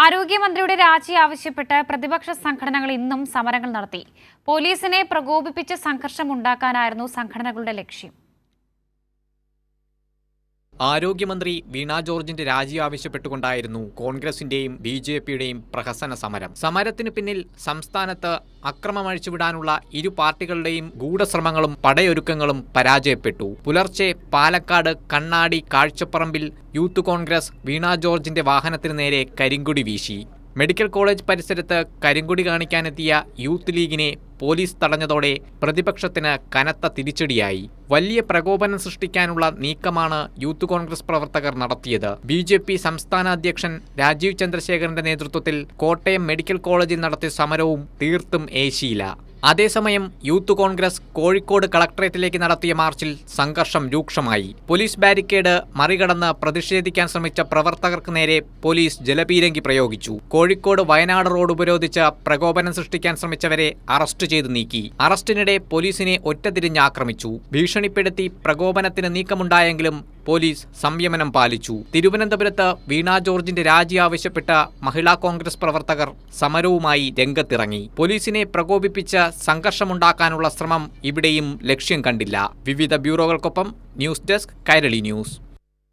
ആരോഗ്യമന്ത്രിയുടെ രാജി ആവശ്യപ്പെട്ട് പ്രതിപക്ഷ സംഘടനകൾ ഇന്നും സമരങ്ങൾ നടത്തി. പോലീസിനെ പ്രകോപിപ്പിച്ച് സംഘർഷമുണ്ടാക്കാനായിരുന്നു സംഘടനകളുടെ ലക്ഷ്യം. ആരോഗ്യമന്ത്രി വീണ ജോർജിന്റെ രാജി ആവശ്യപ്പെട്ടുകൊണ്ടായിരുന്നു കോൺഗ്രസിന്റെയും ബി.ജെ.പിയുടെയും പ്രഹസന സമരം. സമരത്തിന് പിന്നിൽ സംസ്ഥാനത്ത് അക്രമം അഴിച്ചുവിടാനുള്ള ഇരു പാർട്ടികളുടെയും ഗൂഢശ്രമങ്ങളും പടയൊരുക്കങ്ങളും പരാജയപ്പെട്ടു. പുലർച്ചെ പാലക്കാട് കണ്ണാടി കാഴ്ചപ്പറമ്പിൽ യൂത്ത് കോൺഗ്രസ് വീണ ജോർജിന്റെ വാഹനത്തിന് നേരെ കരിങ്കൊടി വീശി. മെഡിക്കൽ കോളേജ് പരിസരത്ത് കരിങ്കൊടി കാണിക്കാനെത്തിയ യൂത്ത് ലീഗിനെ പോലീസ് തടഞ്ഞതോടെ പ്രതിപക്ഷത്തിന് കനത്ത തിരിച്ചടിയായി. വലിയ പ്രകോപനം സൃഷ്ടിക്കാനുള്ള നീക്കമാണ് യൂത്ത് കോൺഗ്രസ് പ്രവർത്തകർ നടത്തിയത്. ബി.ജെ.പി. സംസ്ഥാന അധ്യക്ഷൻ രാജീവ് ചന്ദ്രശേഖരന്റെ നേതൃത്വത്തിൽ കോട്ടയം മെഡിക്കൽ കോളേജിൽ നടത്തിയ സമരവും തീർത്തും ഏശിയില്ല. അതേസമയം യൂത്ത് കോൺഗ്രസ് കോഴിക്കോട് കളക്ടറേറ്റിലേക്ക് നടത്തിയ മാർച്ചിൽ സംഘർഷം രൂക്ഷമായി. പോലീസ് ബാരിക്കേഡ് മറികടന്ന് പ്രതിഷേധിക്കാൻ ശ്രമിച്ച പ്രവർത്തകർക്ക് നേരെ പോലീസ് ജലപീരങ്കി പ്രയോഗിച്ചു. കോഴിക്കോട് വയനാട് റോഡ് ഉപരോധിച്ച് പ്രകോപനം സൃഷ്ടിക്കാൻ ശ്രമിച്ചവരെ അറസ്റ്റ് ചെയ്തു നീക്കി. അറസ്റ്റിനിടെ പോലീസിനെ ഒറ്റതിരിഞ്ഞ് ആക്രമിച്ചു. ഭീഷണിപ്പെടുത്തി പ്രകോപനത്തിന് നീക്കമുണ്ടായെങ്കിലും പോലീസ് സംയമനം പാലിച്ചു. തിരുവനന്തപുരത്ത് വീണ ജോർജിന്റെ രാജി ആവശ്യപ്പെട്ട മഹിളാ കോൺഗ്രസ് പ്രവർത്തകർ സമരവുമായി രംഗത്തിറങ്ങി. പോലീസിനെ പ്രകോപിപ്പിച്ച് സംഘർഷമുണ്ടാക്കാനുള്ള ശ്രമം ഇവിടെയും ലക്ഷ്യം കണ്ടില്ല. വിവിധ ബ്യൂറോകൾക്കൊപ്പം ന്യൂസ് ഡെസ്ക് കൈരളി ന്യൂസ്.